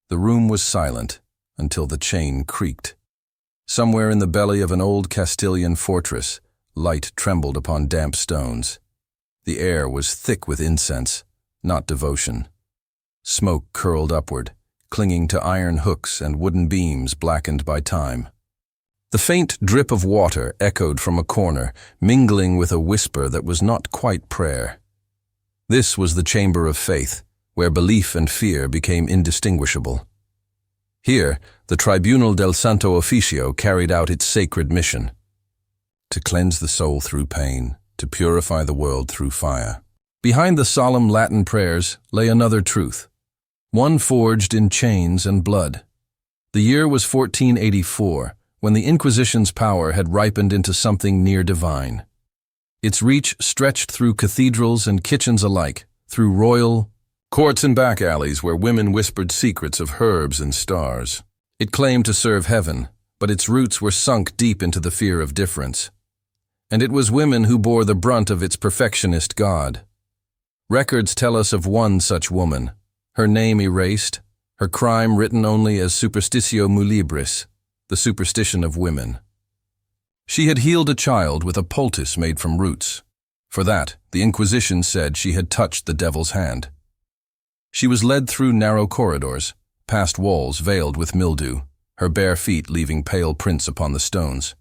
The room was silent until the chain creaked. Somewhere in the belly of an old Castilian fortress, light trembled upon damp stones. The air was thick with incense, not devotion. Smoke curled upward, clinging to iron hooks and wooden beams blackened by time. The faint drip of water echoed from a corner, mingling with a whisper that was not quite prayer. This was the chamber of faith, where belief and fear became indistinguishable. Here, the Tribunal del Santo Officio carried out its sacred mission: to cleanse the soul through pain, to purify the world through fire. Behind the solemn Latin prayers lay another truth, one forged in chains and blood. The year was 1484, when the Inquisition's power had ripened into something near divine. Its reach stretched through cathedrals and kitchens alike, through royal courts and back alleys where women whispered secrets of herbs and stars. It claimed to serve heaven, but its roots were sunk deep into the fear of difference. And it was women who bore the brunt of its perfectionist god. Records tell us of one such woman, her name erased, her crime written only as superstitio mulibris, the superstition of women. She had healed a child with a poultice made from roots. For that, the Inquisition said she had touched the devil's hand. She was led through narrow corridors, past walls veiled with mildew, her bare feet leaving pale prints upon the stones.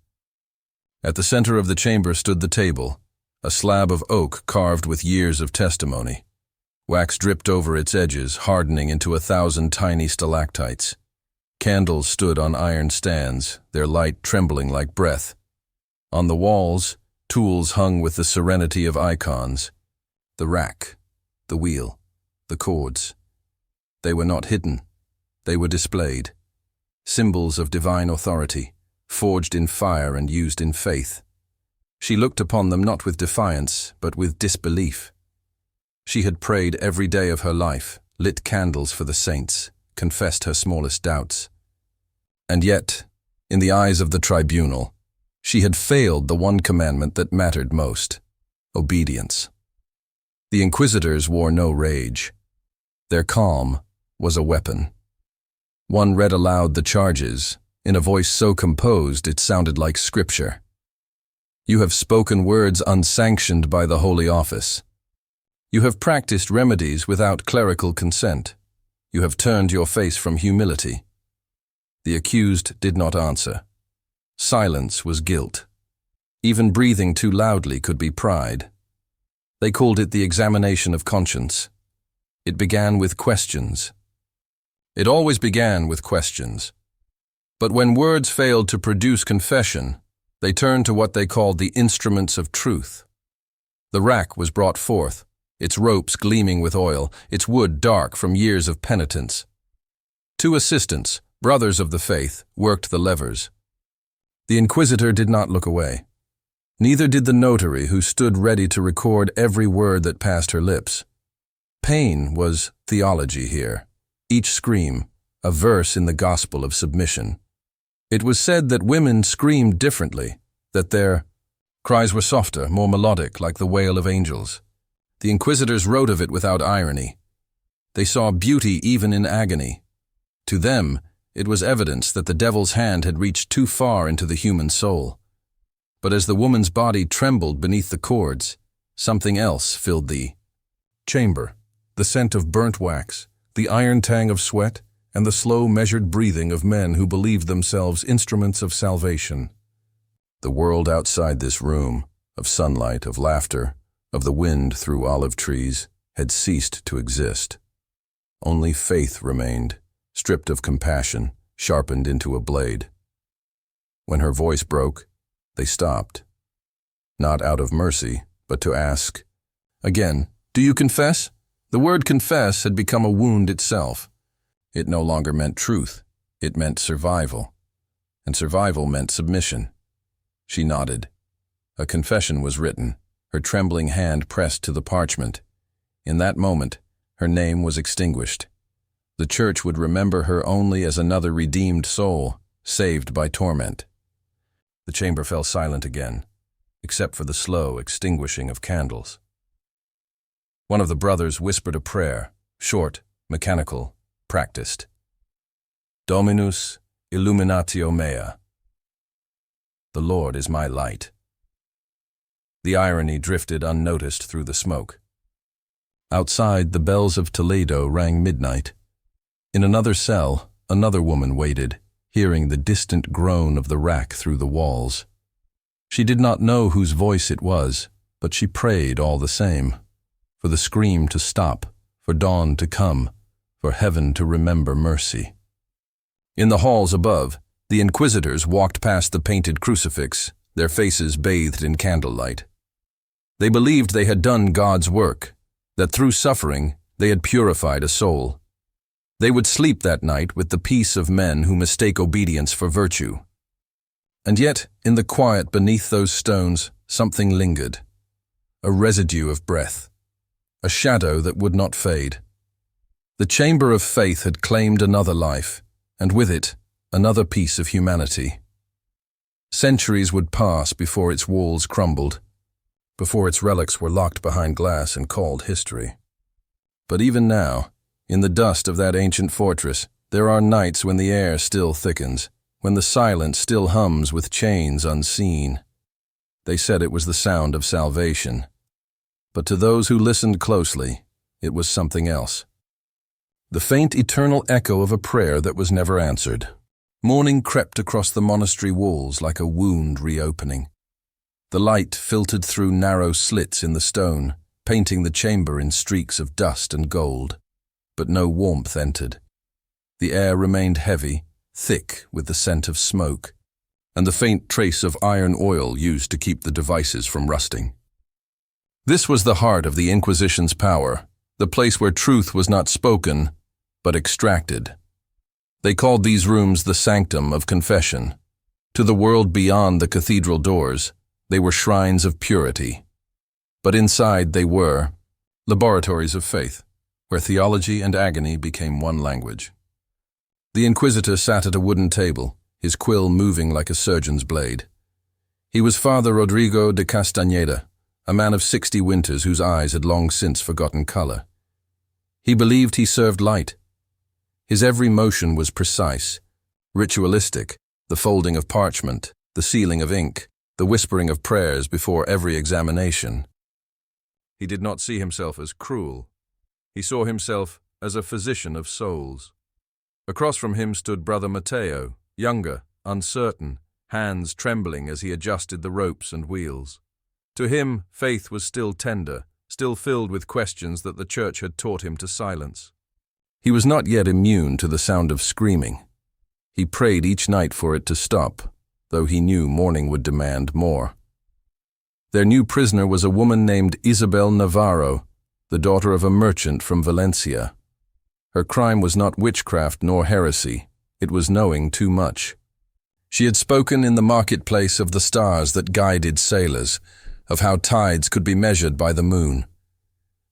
At the center of the chamber stood the table, a slab of oak carved with years of testimony. Wax dripped over its edges, hardening into 1,000 tiny stalactites. Candles stood on iron stands, their light trembling like breath. On the walls, tools hung with the serenity of icons. The rack, the wheel, the cords. They were not hidden. They were displayed. Symbols of divine authority, forged in fire and used in faith. She looked upon them not with defiance, but with disbelief. She had prayed every day of her life, lit candles for the saints, confessed her smallest doubts. And yet, in the eyes of the tribunal, she had failed the one commandment that mattered most: obedience. The inquisitors wore no rage. Their calm was a weapon. One read aloud the charges, in a voice so composed it sounded like scripture. You have spoken words unsanctioned by the Holy Office. You have practiced remedies without clerical consent. You have turned your face from humility. The accused did not answer. Silence was guilt. Even breathing too loudly could be pride. They called it the examination of conscience. It began with questions. It always began with questions. But when words failed to produce confession, they turned to what they called the instruments of truth. The rack was brought forth, its ropes gleaming with oil, its wood dark from years of penitence. Two assistants, brothers of the faith, worked the levers. The inquisitor did not look away. Neither did the notary, who stood ready to record every word that passed her lips. Pain was theology here, each scream a verse in the gospel of submission. It was said that women screamed differently, that their cries were softer, more melodic, like the wail of angels. The inquisitors wrote of it without irony. They saw beauty even in agony. To them, it was evidence that the devil's hand had reached too far into the human soul. But as the woman's body trembled beneath the cords, something else filled the chamber. The scent of burnt wax, the iron tang of sweat, and the slow, measured breathing of men who believed themselves instruments of salvation. The world outside this room, of sunlight, of laughter, of the wind through olive trees, had ceased to exist. Only faith remained, stripped of compassion, sharpened into a blade. When her voice broke, they stopped. Not out of mercy, but to ask, again, "Do you confess?" The word confess had become a wound itself. It no longer meant truth. It meant survival. And survival meant submission. She nodded. A confession was written, her trembling hand pressed to the parchment. In that moment, her name was extinguished. The church would remember her only as another redeemed soul, saved by torment. The chamber fell silent again, except for the slow extinguishing of candles. One of the brothers whispered a prayer, short, mechanical, practiced. Dominus illuminatio mea. The Lord is my light. The irony drifted unnoticed through the smoke. Outside, the bells of Toledo rang midnight. In another cell, another woman waited, hearing the distant groan of the rack through the walls. She did not know whose voice it was, but she prayed all the same, for the scream to stop, for dawn to come, for heaven to remember mercy. In the halls above, the inquisitors walked past the painted crucifix, their faces bathed in candlelight. They believed they had done God's work, that through suffering they had purified a soul. They would sleep that night with the peace of men who mistake obedience for virtue. And yet, in the quiet beneath those stones, something lingered. A residue of breath. A shadow that would not fade. The chamber of faith had claimed another life, and with it, another piece of humanity. Centuries would pass before its walls crumbled, before its relics were locked behind glass and called history. But even now, in the dust of that ancient fortress, there are nights when the air still thickens, when the silence still hums with chains unseen. They said it was the sound of salvation. But to those who listened closely, it was something else. The faint eternal echo of a prayer that was never answered. Morning crept across the monastery walls like a wound reopening. The light filtered through narrow slits in the stone, painting the chamber in streaks of dust and gold. But no warmth entered. The air remained heavy, thick with the scent of smoke, and the faint trace of iron oil used to keep the devices from rusting. This was the heart of the Inquisition's power, the place where truth was not spoken, but extracted. They called these rooms the sanctum of confession. To the world beyond the cathedral doors, they were shrines of purity. But inside they were laboratories of faith, where theology and agony became one language. The inquisitor sat at a wooden table, his quill moving like a surgeon's blade. He was Father Rodrigo de Castañeda, a man of 60 winters whose eyes had long since forgotten color. He believed he served light. His every motion was precise, ritualistic, the folding of parchment, the sealing of ink, the whispering of prayers before every examination. He did not see himself as cruel. He saw himself as a physician of souls. Across from him stood Brother Mateo, younger, uncertain, hands trembling as he adjusted the ropes and wheels. To him, faith was still tender, still filled with questions that the church had taught him to silence. He was not yet immune to the sound of screaming. He prayed each night for it to stop, though he knew morning would demand more. Their new prisoner was a woman named Ysabel Navarro, the daughter of a merchant from Valencia. Her crime was not witchcraft nor heresy, it was knowing too much. She had spoken in the marketplace of the stars that guided sailors, of how tides could be measured by the moon.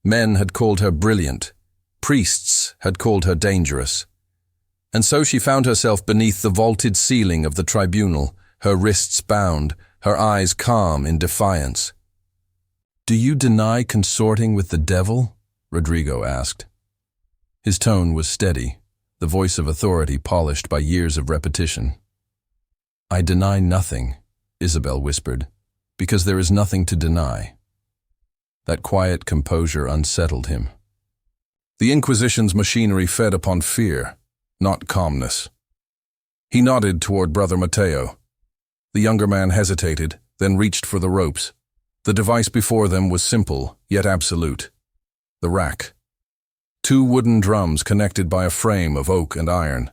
Men had called her brilliant, priests had called her dangerous. And so she found herself beneath the vaulted ceiling of the tribunal, her wrists bound, her eyes calm in defiance. "Do you deny consorting with the devil?" Rodrigo asked. His tone was steady, the voice of authority polished by years of repetition. "I deny nothing," Ysabel whispered, "because there is nothing to deny." That quiet composure unsettled him. The Inquisition's machinery fed upon fear, not calmness. He nodded toward Brother Mateo. The younger man hesitated, then reached for the ropes. The device before them was simple, yet absolute. The rack. 2 wooden drums connected by a frame of oak and iron.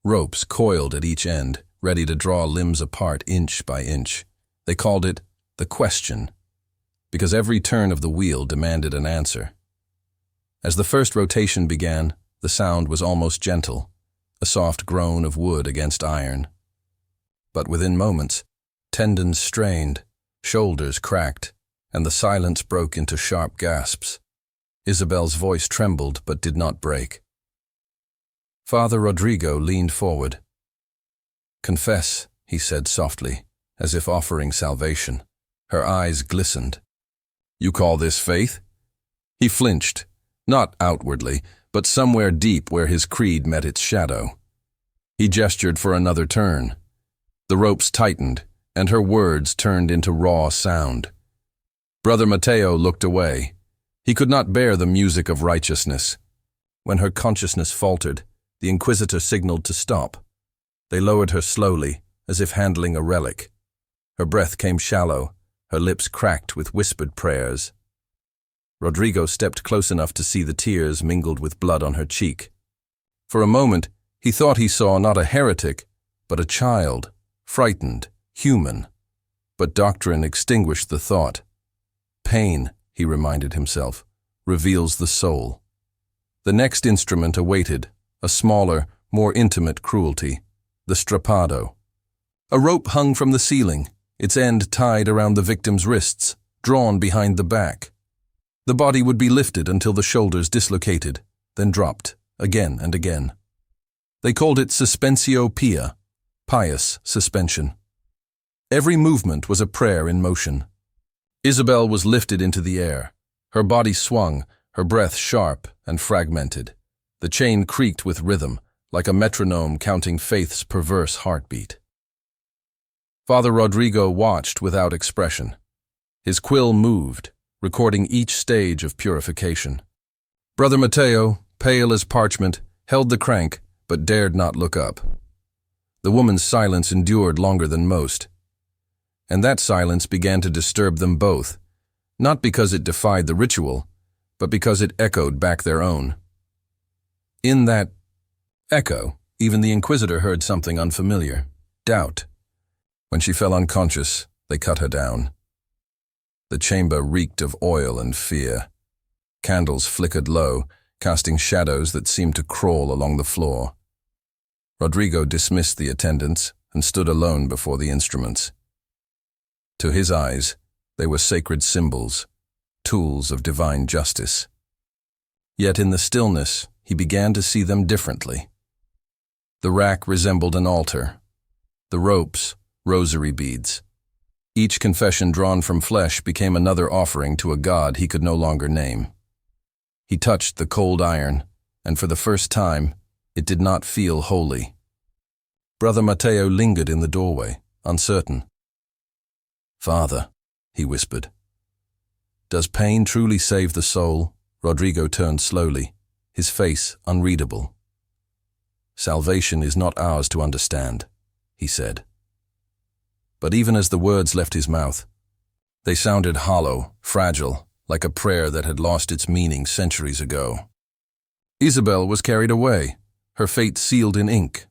Ropes coiled at each end, ready to draw limbs apart inch by inch. They called it the question, because every turn of the wheel demanded an answer. As the first rotation began, the sound was almost gentle, a soft groan of wood against iron. But within moments, tendons strained, shoulders cracked, and the silence broke into sharp gasps. Ysabel's voice trembled but did not break. Father Rodrigo leaned forward. "Confess," he said softly, as if offering salvation. Her eyes glistened. "You call this faith?" He flinched, not outwardly, but somewhere deep where his creed met its shadow. He gestured for another turn. The ropes tightened, and her words turned into raw sound. Brother Mateo looked away. He could not bear the music of righteousness. When her consciousness faltered, the Inquisitor signaled to stop. They lowered her slowly, as if handling a relic. Her breath came shallow, her lips cracked with whispered prayers. Rodrigo stepped close enough to see the tears mingled with blood on her cheek. For a moment, he thought he saw not a heretic, but a child, frightened, human. But doctrine extinguished the thought. Pain, he reminded himself, reveals the soul. The next instrument awaited, a smaller, more intimate cruelty, the strappado. A rope hung from the ceiling, its end tied around the victim's wrists, drawn behind the back. The body would be lifted until the shoulders dislocated, then dropped, again and again. They called it suspensio pia, pious suspension. Every movement was a prayer in motion. Ysabel was lifted into the air. Her body swung, her breath sharp and fragmented. The chain creaked with rhythm, like a metronome counting faith's perverse heartbeat. Father Rodrigo watched without expression. His quill moved, recording each stage of purification. Brother Mateo, pale as parchment, held the crank, but dared not look up. The woman's silence endured longer than most. And that silence began to disturb them both, not because it defied the ritual, but because it echoed back their own. In that echo, even the Inquisitor heard something unfamiliar, doubt. When she fell unconscious, they cut her down. The chamber reeked of oil and fear. Candles flickered low, casting shadows that seemed to crawl along the floor. Rodrigo dismissed the attendants and stood alone before the instruments. To his eyes, they were sacred symbols, tools of divine justice. Yet in the stillness, he began to see them differently. The rack resembled an altar. The ropes, rosary beads. Each confession drawn from flesh became another offering to a god he could no longer name. He touched the cold iron, and for the first time, it did not feel holy. Brother Mateo lingered in the doorway, uncertain. "Father," he whispered. "Does pain truly save the soul?" Rodrigo turned slowly, his face unreadable. "Salvation is not ours to understand," he said. But even as the words left his mouth, they sounded hollow, fragile, like a prayer that had lost its meaning centuries ago. Ysabel was carried away, her fate sealed in ink.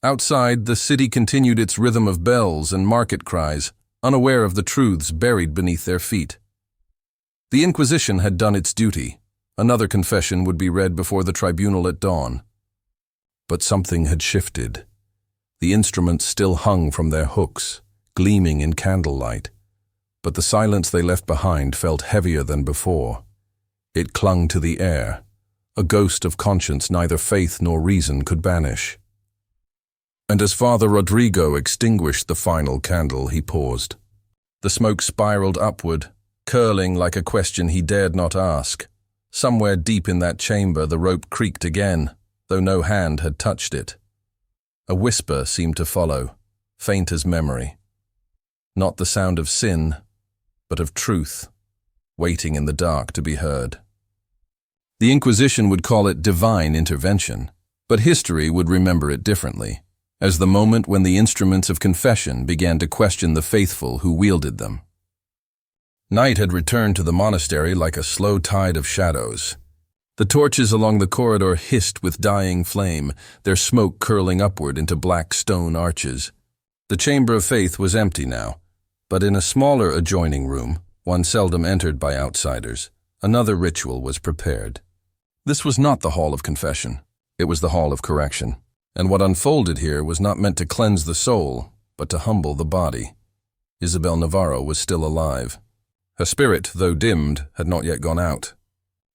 Outside, the city continued its rhythm of bells and market cries, unaware of the truths buried beneath their feet. The Inquisition had done its duty. Another confession would be read before the tribunal at dawn. But something had shifted. The instruments still hung from their hooks, gleaming in candlelight, but the silence they left behind felt heavier than before. It clung to the air, a ghost of conscience neither faith nor reason could banish. And as Father Rodrigo extinguished the final candle, he paused. The smoke spiraled upward, curling like a question he dared not ask. Somewhere deep in that chamber, the rope creaked again, though no hand had touched it. A whisper seemed to follow, faint as memory. Not the sound of sin, but of truth, waiting in the dark to be heard. The Inquisition would call it divine intervention, but history would remember it differently, as the moment when the instruments of confession began to question the faithful who wielded them. Night had returned to the monastery like a slow tide of shadows. The torches along the corridor hissed with dying flame, their smoke curling upward into black stone arches. The chamber of faith was empty now, but in a smaller adjoining room, one seldom entered by outsiders, another ritual was prepared. This was not the hall of confession. It was the hall of correction. And what unfolded here was not meant to cleanse the soul, but to humble the body. Ysabel Navarro was still alive. Her spirit, though dimmed, had not yet gone out.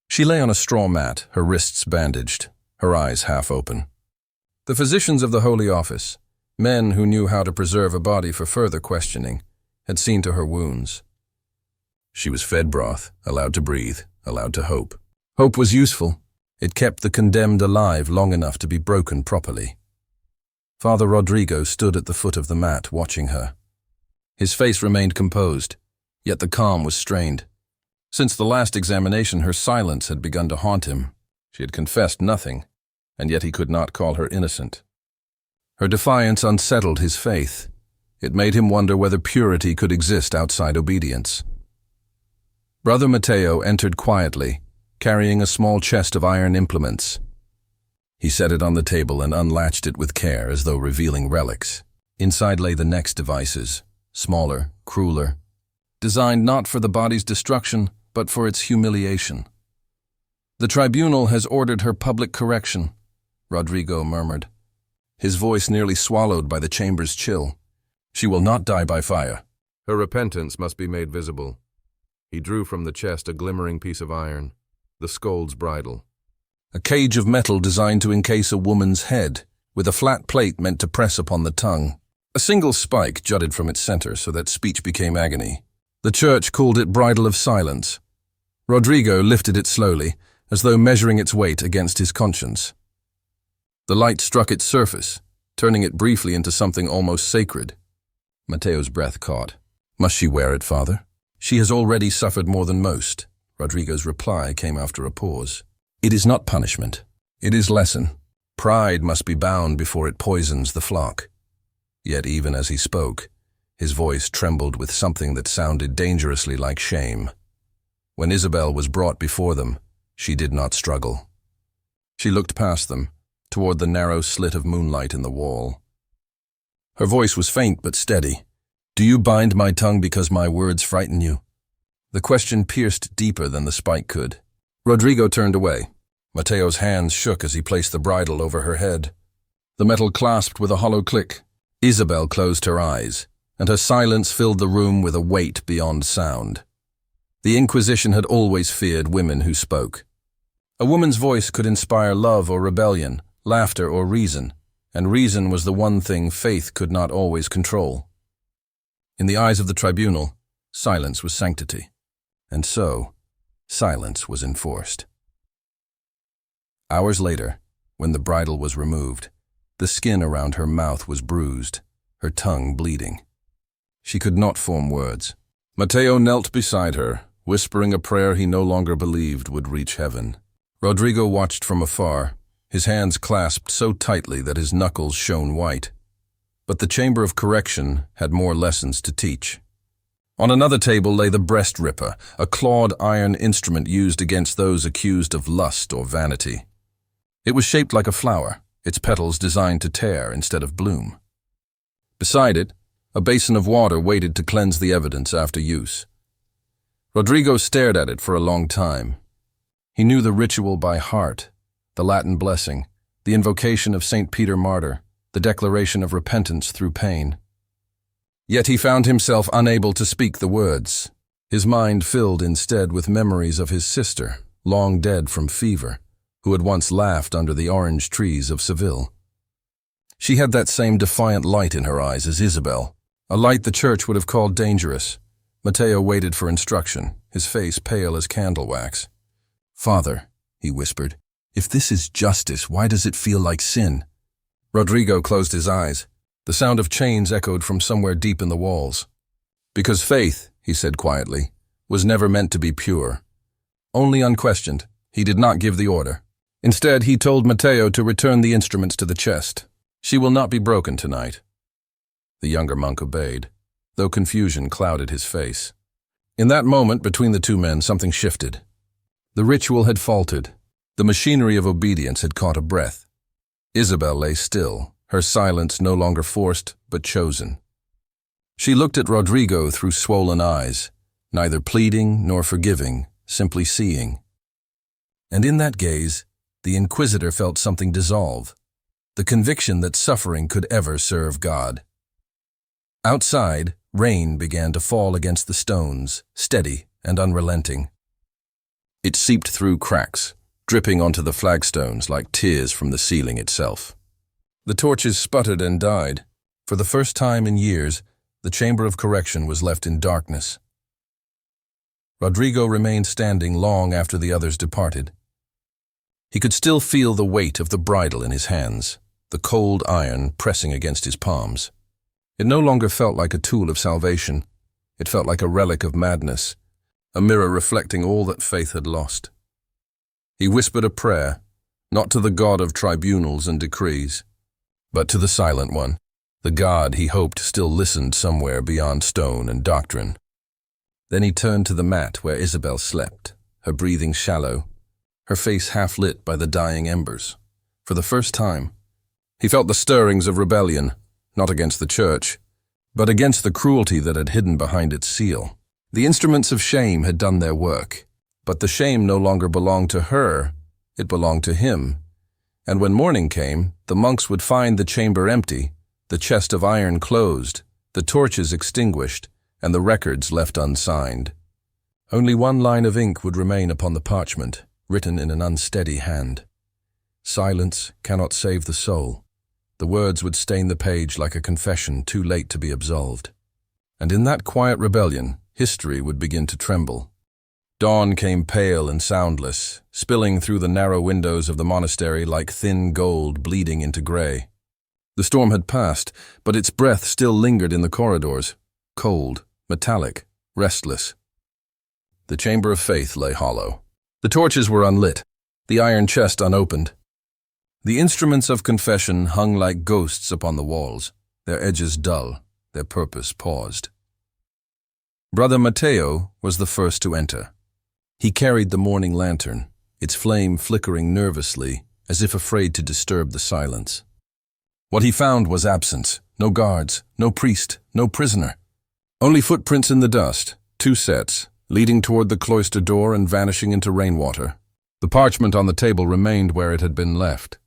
She lay on a straw mat, her wrists bandaged, her eyes half open. The physicians of the Holy Office, men who knew how to preserve a body for further questioning, had seen to her wounds. She was fed broth, allowed to breathe, allowed to hope. Hope was useful. It kept the condemned alive long enough to be broken properly. Father Rodrigo stood at the foot of the mat, watching her. His face remained composed, yet the calm was strained. Since the last examination, her silence had begun to haunt him. She had confessed nothing, and yet he could not call her innocent. Her defiance unsettled his faith. It made him wonder whether purity could exist outside obedience. Brother Mateo entered quietly, carrying a small chest of iron implements. He set it on the table and unlatched it with care, as though revealing relics. Inside lay the next devices, smaller, crueler, designed not for the body's destruction, but for its humiliation. "The tribunal has ordered her public correction," Rodrigo murmured, his voice nearly swallowed by the chamber's chill. "She will not die by fire. Her repentance must be made visible." He drew from the chest a glimmering piece of iron, the scold's bridle. A cage of metal designed to encase a woman's head, with a flat plate meant to press upon the tongue. A single spike jutted from its center so that speech became agony. The church called it bridle of silence. Rodrigo lifted it slowly, as though measuring its weight against his conscience. The light struck its surface, turning it briefly into something almost sacred. Mateo's breath caught. "Must she wear it, Father? She has already suffered more than most." Rodrigo's reply came after a pause. "It is not punishment. It is lesson. Pride must be bound before it poisons the flock." Yet even as he spoke, his voice trembled with something that sounded dangerously like shame. When Ysabel was brought before them, she did not struggle. She looked past them, toward the narrow slit of moonlight in the wall. Her voice was faint but steady. "Do you bind my tongue because my words frighten you?" The question pierced deeper than the spike could. Rodrigo turned away. Mateo's hands shook as he placed the bridle over her head. The metal clasped with a hollow click. Ysabel closed her eyes, and her silence filled the room with a weight beyond sound. The Inquisition had always feared women who spoke. A woman's voice could inspire love or rebellion, laughter or reason, and reason was the one thing faith could not always control. In the eyes of the tribunal, silence was sanctity, and so, silence was enforced. Hours later, when the bridle was removed, the skin around her mouth was bruised, her tongue bleeding. She could not form words. Mateo knelt beside her, whispering a prayer he no longer believed would reach heaven. Rodrigo watched from afar, his hands clasped so tightly that his knuckles shone white. But the chamber of correction had more lessons to teach. On another table lay the breast ripper, a clawed iron instrument used against those accused of lust or vanity. It was shaped like a flower, its petals designed to tear instead of bloom. Beside it, a basin of water waited to cleanse the evidence after use. Rodrigo stared at it for a long time. He knew the ritual by heart, the Latin blessing, the invocation of St. Peter Martyr, the declaration of repentance through pain. Yet he found himself unable to speak the words. His mind filled instead with memories of his sister, long dead from fever, who had once laughed under the orange trees of Seville. She had that same defiant light in her eyes as Ysabel, a light the church would have called dangerous. Mateo waited for instruction, his face pale as candle wax. "Father," he whispered, "if this is justice, why does it feel like sin?" Rodrigo closed his eyes. The sound of chains echoed from somewhere deep in the walls. "Because faith," he said quietly, "was never meant to be pure. Only unquestioned, he did not give the order. Instead, he told Mateo to return the instruments to the chest. She will not be broken tonight." The younger monk obeyed, though confusion clouded his face. In that moment between the two men, something shifted. The ritual had faltered. The machinery of obedience had caught a breath. Ysabel lay still, her silence no longer forced but chosen. She looked at Rodrigo through swollen eyes, neither pleading nor forgiving, simply seeing. And in that gaze, the Inquisitor felt something dissolve, the conviction that suffering could ever serve God. Outside, rain began to fall against the stones, steady and unrelenting. It seeped through cracks, dripping onto the flagstones like tears from the ceiling itself. The torches sputtered and died. For the first time in years, the chamber of correction was left in darkness. Rodrigo remained standing long after the others departed. He could still feel the weight of the bridle in his hands. the cold iron pressing against his palms. It no longer felt like a tool of salvation. It felt like a relic of madness, a mirror reflecting all that faith had lost. He whispered a prayer, not to the God of tribunals and decrees, but to the Silent One, the God he hoped still listened somewhere beyond stone and doctrine. Then he turned to the mat where Ysabel slept, her breathing shallow, her face half lit by the dying embers. For the first time, he felt the stirrings of rebellion, not against the church, but against the cruelty that had hidden behind its seal. The instruments of shame had done their work, but the shame no longer belonged to her, it belonged to him. And when morning came, the monks would find the chamber empty, the chest of iron closed, the torches extinguished, and the records left unsigned. Only one line of ink would remain upon the parchment, written in an unsteady hand. Silence cannot save the soul. The words would stain the page like a confession too late to be absolved. And in that quiet rebellion, history would begin to tremble. Dawn came pale and soundless, spilling through the narrow windows of the monastery like thin gold bleeding into gray. The storm had passed, but its breath still lingered in the corridors, cold, metallic, restless. The chamber of faith lay hollow. The torches were unlit, the iron chest unopened. The instruments of confession hung like ghosts upon the walls, their edges dull, their purpose paused. Brother Mateo was the first to enter. He carried the morning lantern, its flame flickering nervously, as if afraid to disturb the silence. What he found was absence, no guards, no priest, no prisoner. Only footprints in the dust, 2 sets, leading toward the cloister door and vanishing into rainwater. The parchment on the table remained where it had been left.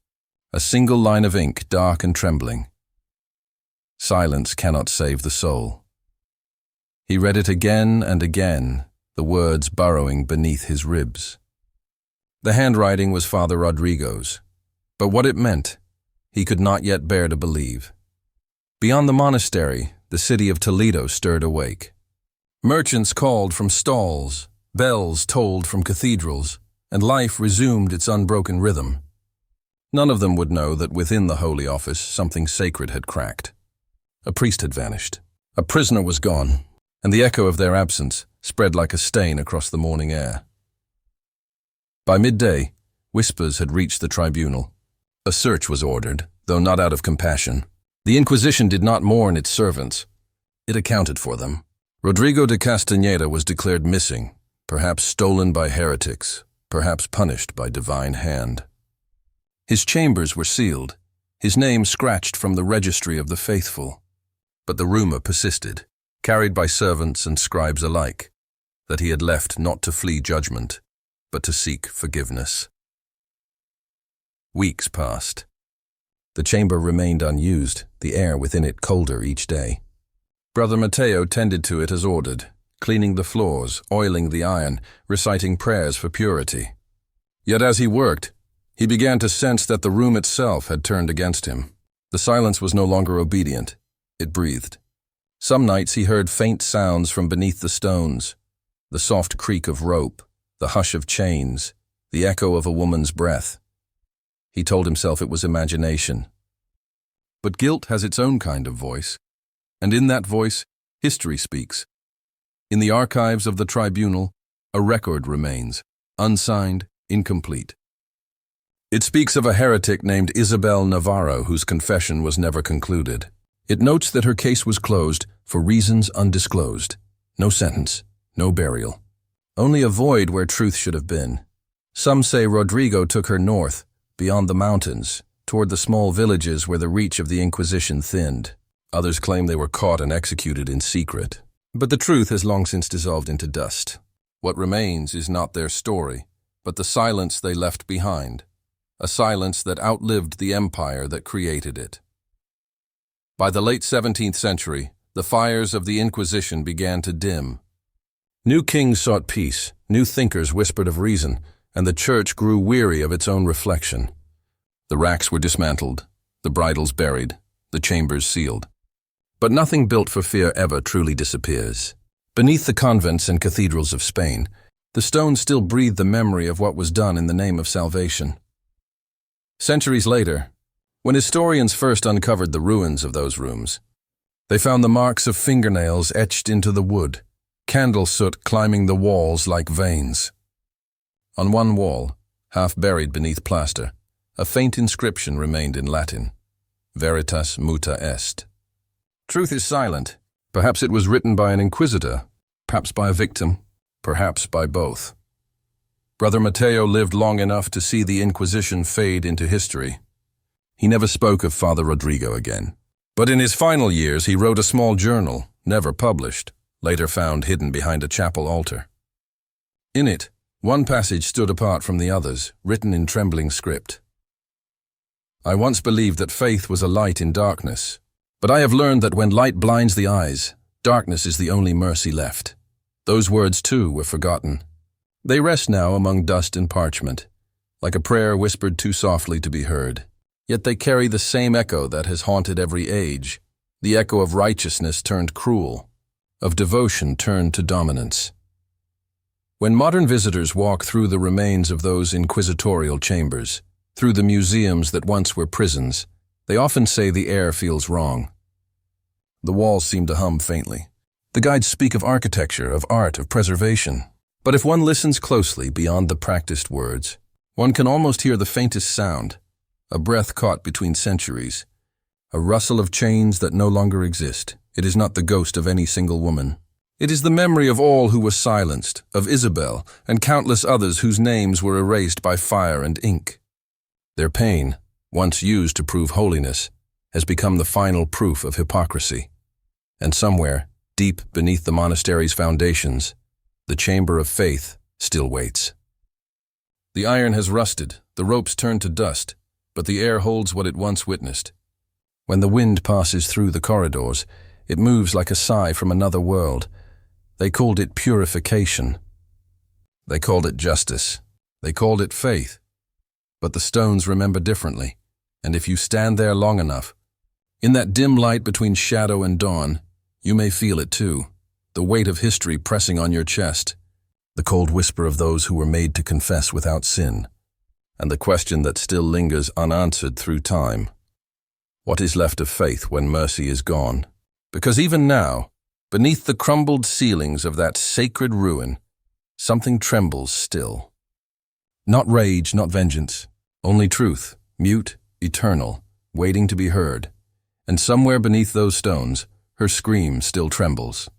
A single line of ink, dark and trembling. Silence cannot save the soul. He read it again and again, the words burrowing beneath his ribs. The handwriting was Father Rodrigo's, but what it meant, he could not yet bear to believe. Beyond the monastery, the city of Toledo stirred awake. Merchants called from stalls, bells tolled from cathedrals, and life resumed its unbroken rhythm. None of them would know that within the holy office something sacred had cracked. A priest had vanished, a prisoner was gone, and the echo of their absence spread like a stain across the morning air. By midday, whispers had reached the tribunal. A search was ordered, though not out of compassion. The Inquisition did not mourn its servants. It accounted for them. Rodrigo de Castañeda was declared missing, perhaps stolen by heretics, perhaps punished by divine hand. His chambers were sealed, his name scratched from the registry of the faithful. But the rumor persisted, carried by servants and scribes alike, that he had left not to flee judgment, but to seek forgiveness. Weeks passed. The chamber remained unused, the air within it colder each day. Brother Mateo tended to it as ordered, cleaning the floors, oiling the iron, reciting prayers for purity. Yet as he worked, he began to sense that the room itself had turned against him. The silence was no longer obedient. It breathed. Some nights he heard faint sounds from beneath the stones, the soft creak of rope, the hush of chains, the echo of a woman's breath. He told himself it was imagination. But guilt has its own kind of voice, and in that voice, history speaks. In the archives of the tribunal, a record remains, unsigned, incomplete. It speaks of a heretic named Ysabel Navarro whose confession was never concluded. It notes that her case was closed for reasons undisclosed. No sentence, no burial. Only a void where truth should have been. Some say Rodrigo took her north, beyond the mountains, toward the small villages where the reach of the Inquisition thinned. Others claim they were caught and executed in secret. But the truth has long since dissolved into dust. What remains is not their story, but the silence they left behind. A silence that outlived the empire that created it. By the late 17th century, the fires of the Inquisition began to dim. New kings sought peace, new thinkers whispered of reason, and the church grew weary of its own reflection. The racks were dismantled, the bridles buried, the chambers sealed. But nothing built for fear ever truly disappears. Beneath the convents and cathedrals of Spain, the stones still breathe the memory of what was done in the name of salvation. Centuries later, When historians first uncovered the ruins of those rooms, they found the marks of fingernails etched into the wood, candle soot climbing the walls like veins. On one wall, half buried beneath plaster, a faint inscription remained in Latin, Veritas muta est. Truth is silent. Perhaps it was written by an inquisitor, perhaps by a victim, perhaps by both. Brother Mateo lived long enough to see the Inquisition fade into history. He never spoke of Father Rodrigo again. But in his final years, he wrote a small journal, never published, later found hidden behind a chapel altar. In it, one passage stood apart from the others, written in trembling script. I once believed that faith was a light in darkness, but I have learned that when light blinds the eyes, darkness is the only mercy left. Those words, too, were forgotten. They rest now among dust and parchment, like a prayer whispered too softly to be heard. Yet they carry the same echo that has haunted every age, the echo of righteousness turned cruel, of devotion turned to dominance. When modern visitors walk through the remains of those inquisitorial chambers, through the museums that once were prisons, they often say the air feels wrong. The walls seem to hum faintly. The guides speak of architecture, of art, of preservation. But if one listens closely beyond the practiced words, one can almost hear the faintest sound, a breath caught between centuries, a rustle of chains that no longer exist. It is not the ghost of any single woman. It is the memory of all who were silenced, of Ysabel and countless others whose names were erased by fire and ink. Their pain, once used to prove holiness, has become the final proof of hypocrisy. And somewhere, deep beneath the monastery's foundations, the chamber of faith still waits. The iron has rusted, the ropes turned to dust, but the air holds what it once witnessed. When the wind passes through the corridors, it moves like a sigh from another world. They called it purification. They called it justice. They called it faith. But the stones remember differently, and if you stand there long enough, in that dim light between shadow and dawn, you may feel it too, the weight of history pressing on your chest, the cold whisper of those who were made to confess without sin, and the question that still lingers unanswered through time. What is left of faith when mercy is gone? Because even now, beneath the crumbled ceilings of that sacred ruin, something trembles still. Not rage, not vengeance, only truth, mute, eternal, waiting to be heard. And somewhere beneath those stones, her scream still trembles.